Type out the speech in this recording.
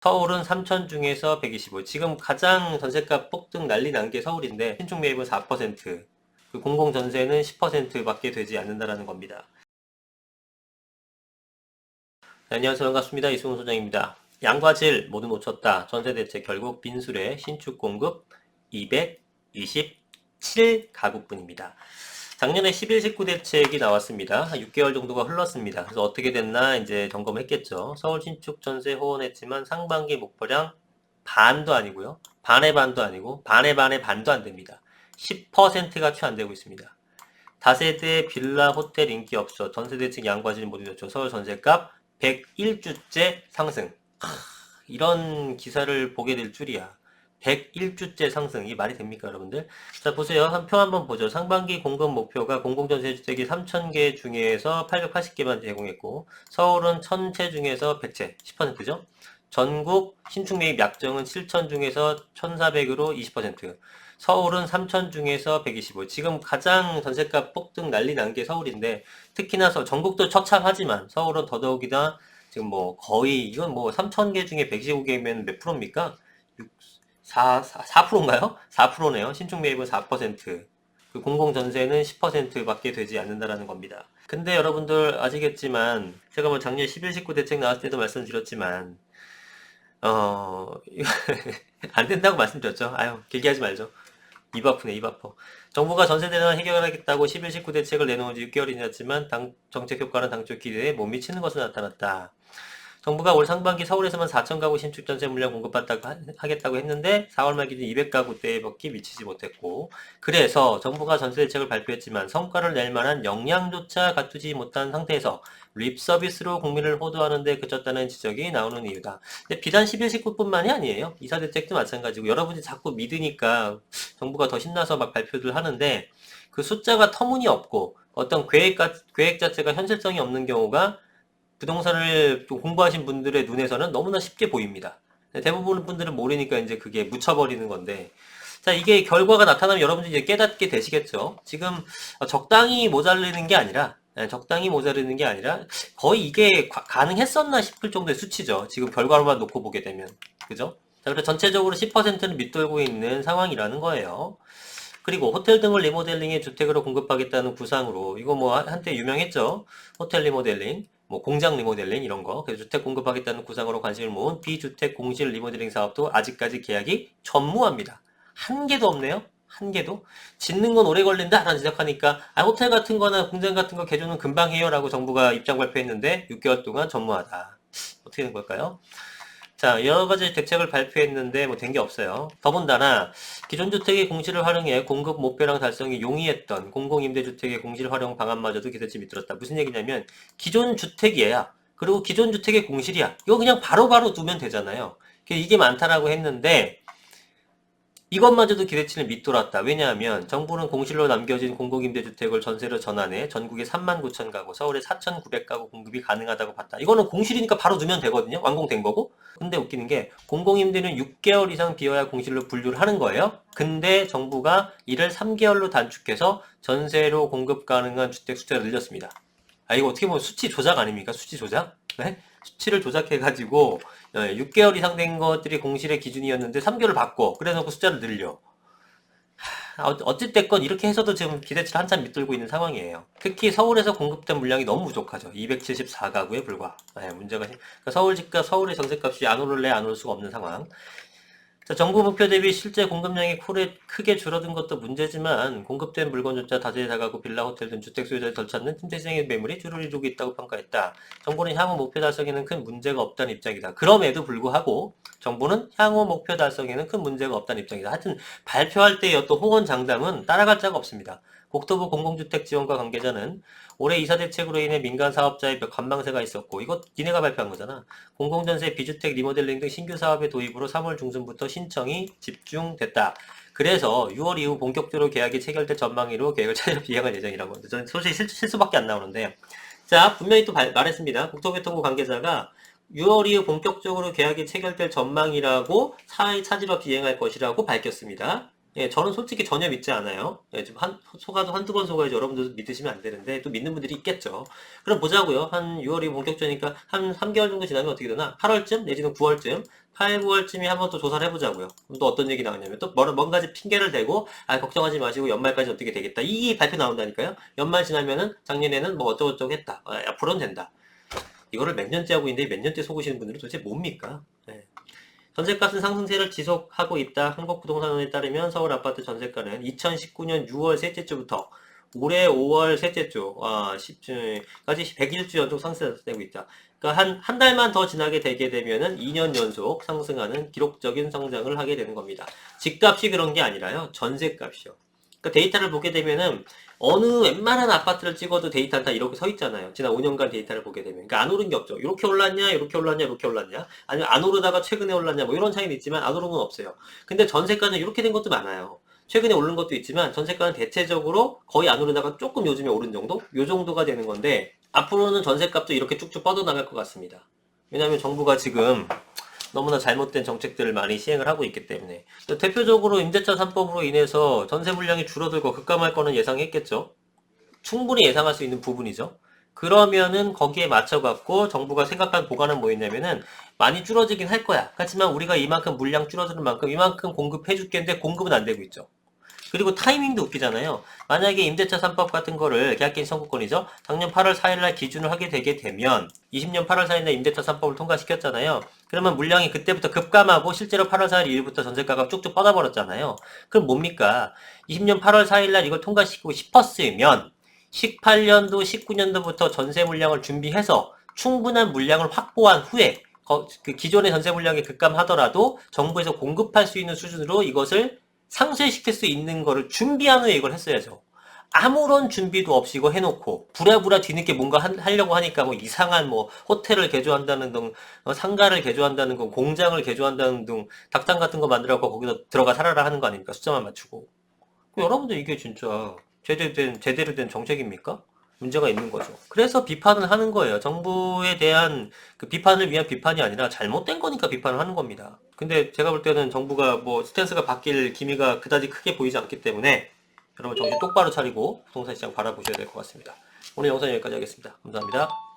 서울은 3천 중에서 125. 지금 가장 전세값 폭등 난리 난 게 서울인데 신축 매입은 4%, 그 공공 전세는 10%밖에 되지 않는다라는 겁니다. 네, 안녕하세요. 반갑습니다. 이승훈 소장입니다. 양과 질 모두 놓쳤다. 전세 대책 결국 빈수레 신축 공급 227 가구뿐입니다. 작년에 11, 19 대책이 나왔습니다. 한 6개월 정도가 흘렀습니다. 그래서 어떻게 됐나 이제 점검했겠죠. 서울 신축 전세 호언했지만 상반기 목표량 반도 아니고요. 반의 반도 아니고 반의 반의 반도 안 됩니다. 10%가 채 안 되고 있습니다. 다세대 빌라 호텔 인기 없어. 전세 대책 양과질 모두 좋죠. 서울 전세값 101주째 상승. 이런 기사를 보게 될 줄이야. 101주째 상승. 이 말이 됩니까, 여러분들? 자, 보세요. 한 표 한번 보죠. 상반기 공급 목표가 공공전세주택이 3,000개 중에서 880개만 제공했고, 서울은 1,000채 중에서 100채, 10%죠? 전국 신축 매입 약정은 7,000 중에서 1,400으로 20%. 서울은 3,000 중에서 125. 지금 가장 전세값 폭등 난리 난 게 서울인데, 특히나 전국도 처참하지만 서울은 더더욱이나 지금 뭐 거의 이건 뭐 3,000개 중에 125개면 몇 프로입니까? 4%인가요? 4%네요. 신축 매입은 4%. 그 공공 전세는 10%밖에 되지 않는다라는 겁니다. 근데 여러분들 아시겠지만 제가 뭐 작년 11, 19 대책 나왔을 때도 말씀드렸지만 이거 안 된다고 말씀드렸죠. 아유, 길게 하지 말죠. 입 아프네, 입 아파. 정부가 전세 대란 해결하겠다고 11, 19 대책을 내놓은 지 6개월이 지났지만 정책 효과는 당초 기대에 못 미치는 것으로 나타났다. 정부가 올 상반기 서울에서만 4천 가구 신축 전세 물량 하겠다고 했는데 4월 말 기준 200가구대밖에 미치지 못했고, 그래서 정부가 전세 대책을 발표했지만 성과를 낼 만한 역량조차 갖추지 못한 상태에서 립 서비스로 국민을 호도하는 데 그쳤다는 지적이 나오는 이유다. 근데 비단 11, 19뿐만이 아니에요. 이사 대책도 마찬가지고 여러분이 자꾸 믿으니까 정부가 더 신나서 막 발표를 하는데 그 숫자가 터무니없고 어떤 계획 자체가 현실성이 없는 경우가 부동산을 좀 공부하신 분들의 눈에서는 너무나 쉽게 보입니다. 대부분 분들은 모르니까 이제 그게 묻혀버리는 건데, 자, 이게 결과가 나타나면 여러분들이 이제 깨닫게 되시겠죠. 지금 적당히 모자르는 게 아니라, 거의 이게 가능했었나 싶을 정도의 수치죠. 지금 결과로만 놓고 보게 되면. 그죠? 자, 그래서 전체적으로 10%는 밑돌고 있는 상황이라는 거예요. 그리고 호텔 등을 리모델링해 주택으로 공급하겠다는 구상으로, 이거 뭐 한때 유명했죠. 호텔 리모델링, 뭐 공장 리모델링 이런 거. 그래서 주택 공급하겠다는 구상으로 관심을 모은 비주택 공실 리모델링 사업도 아직까지 계약이 전무합니다. 한 개도 없네요. 한 개도. 짓는 건 오래 걸린다라는 지적하니까 호텔 같은 거나 공장 같은 거 개조는 금방 해요라고 정부가 입장 발표했는데 6개월 동안 전무하다. 어떻게 된 걸까요? 자, 여러 가지 대책을 발표했는데 뭐 된 게 없어요. 더군다나 기존 주택의 공실을 활용해 공급 목표량 달성이 용이했던 공공임대주택의 공실 활용 방안마저도 기대치 밑들었다. 무슨 얘기냐면 기존 주택이야. 그리고 기존 주택의 공실이야. 이거 그냥 바로바로 두면 되잖아요. 이게 많다라고 했는데 이것마저도 기대치를 밑돌았다. 왜냐하면 정부는 공실로 남겨진 공공임대주택을 전세로 전환해 전국에 39,000 가구, 서울에 4,900가구 공급이 가능하다고 봤다. 이거는 공실이니까 바로 두면 되거든요. 완공된 거고. 근데 웃기는 게 공공임대는 6개월 이상 비어야 공실로 분류를 하는 거예요. 근데 정부가 이를 3개월로 단축해서 전세로 공급 가능한 주택 숫자를 늘렸습니다. 이거 어떻게 보면 수치 조작 아닙니까? 수치 조작? 네? 수치를 조작해가지고 6개월 이상 된 것들이 공실의 기준이었는데 3개월을 바꿔. 그래서 그 숫자를 늘려. 어찌됐건 이렇게 해서도 지금 기대치를 한참 밑돌고 있는 상황이에요. 특히 서울에서 공급된 물량이 너무 부족하죠. 274가구에 불과. 문제가 그러니까 서울 집값, 서울의 전세값이 안 오를래 안 올 수가 없는 상황. 자, 정부 목표 대비 실제 공급량이 크게 줄어든 것도 문제지만 공급된 물건조차 다수의 다가구 빌라 호텔 등 주택 소유자를 덜 찾는 틈새생의 매물이 줄을 이루고 있다고 평가했다. 정부는 향후 목표 달성에는 큰 문제가 없다는 입장이다. 그럼에도 불구하고 정부는 향후 목표 달성에는 큰 문제가 없다는 입장이다. 하여튼 발표할 때의 어떤 호언장담은 따라갈 자가 없습니다. 국토부 공공주택지원과 관계자는 올해 이사 대책으로 인해 민간 사업자의 관망세가 있었고, 이거 니네가 발표한 거잖아. 공공전세 비주택 리모델링 등 신규 사업의 도입으로 3월 중순부터 신청이 집중됐다. 그래서 6월 이후 본격적으로 계약이 체결될 전망으로 계획을 차려 비행할 예정이라고. 저는 솔직히 실수밖에 안 나오는데, 자, 분명히 또 말했습니다. 국토교통부 관계자가 6월 이후 본격적으로 계약이 체결될 전망이라고 차질러 비행할 것이라고 밝혔습니다. 예, 저는 솔직히 전혀 믿지 않아요. 예, 좀 속아도 한두 번 속아야지 여러분들도 믿으시면 안 되는데, 또 믿는 분들이 있겠죠. 그럼 보자고요. 한 6월이 본격적이니까 한 3개월 정도 지나면 어떻게 되나? 8월쯤 내지는 9월쯤 8, 9월쯤에 한번 또 조사를 해보자고요. 그럼 또 어떤 얘기 나오냐면 또 뭔가지 핑계를 대고 걱정하지 마시고 연말까지 어떻게 되겠다. 이 발표 나온다니까요. 연말 지나면은 작년에는 뭐 어쩌고저쩌고 했다. 앞으로는 된다. 이거를 몇 년째 하고 있는데 몇 년째 속으시는 분들은 도대체 뭡니까? 네. 전세값은 상승세를 지속하고 있다. 한국부동산원에 따르면 서울 아파트 전세가는 2019년 6월 셋째 주부터 올해 5월 셋째 주, 10주까지 101주 연속 상승되고 있다. 그러니까 한 달만 더 지나게 되게 되면은 2년 연속 상승하는 기록적인 성장을 하게 되는 겁니다. 집값이 그런 게 아니라요. 전세값이요. 그러니까 데이터를 보게 되면은 어느 웬만한 아파트를 찍어도 데이터는 다 이렇게 서 있잖아요. 지난 5년간 데이터를 보게 되면. 그러니까 안 오른 게 없죠. 이렇게 올랐냐, 이렇게 올랐냐, 이렇게 올랐냐. 아니면 안 오르다가 최근에 올랐냐, 뭐 이런 차이는 있지만 안 오른 건 없어요. 근데 전세가는 이렇게 된 것도 많아요. 최근에 오른 것도 있지만 전세가는 대체적으로 거의 안 오르다가 조금 요즘에 오른 정도? 요 정도가 되는 건데 앞으로는 전세값도 이렇게 쭉쭉 뻗어나갈 것 같습니다. 왜냐하면 정부가 지금 너무나 잘못된 정책들을 많이 시행을 하고 있기 때문에 대표적으로 임대차 3법으로 인해서 전세 물량이 줄어들고 급감할 거는 예상했겠죠. 충분히 예상할 수 있는 부분이죠. 그러면은 거기에 맞춰갖고 정부가 생각한 보관은 뭐였냐면은 많이 줄어들긴 할 거야. 하지만 우리가 이만큼 물량 줄어드는 만큼 이만큼 공급해 줄겠는데 공급은 안 되고 있죠. 그리고 타이밍도 웃기잖아요. 만약에 임대차 3법 같은 거를 계약갱신 청구권이죠. 작년 8월 4일날 기준을 하게 되게 되면 20년 8월 4일날 임대차 3법을 통과시켰잖아요. 그러면 물량이 그때부터 급감하고 실제로 8월 4일 이후부터 전세가가 쭉쭉 뻗어버렸잖아요. 그럼 뭡니까? 20년 8월 4일날 이걸 통과시키고 싶었으면 18년도, 19년도부터 전세 물량을 준비해서 충분한 물량을 확보한 후에 그 기존의 전세 물량이 급감하더라도 정부에서 공급할 수 있는 수준으로 이것을 상쇄시킬 수 있는 거를 준비한 후에 이걸 했어야죠. 아무런 준비도 없이 이거 해놓고 부랴부랴 뒤늦게 뭔가 하려고 하니까 뭐 이상한 뭐 호텔을 개조한다는 등 상가를 개조한다는 등 공장을 개조한다는 등 닭장 같은 거 만들어갖고 거기서 들어가 살아라 하는 거 아닙니까? 숫자만 맞추고. 여러분들 이게 진짜 제대로 된 정책입니까? 문제가 있는 거죠. 그래서 비판을 하는 거예요. 정부에 대한 그 비판을 위한 비판이 아니라 잘못된 거니까 비판을 하는 겁니다. 근데 제가 볼 때는 정부가 뭐 스탠스가 바뀔 기미가 그다지 크게 보이지 않기 때문에 여러분 정신 똑바로 차리고 부동산 시장 바라보셔야 될 것 같습니다. 오늘 영상 여기까지 하겠습니다. 감사합니다.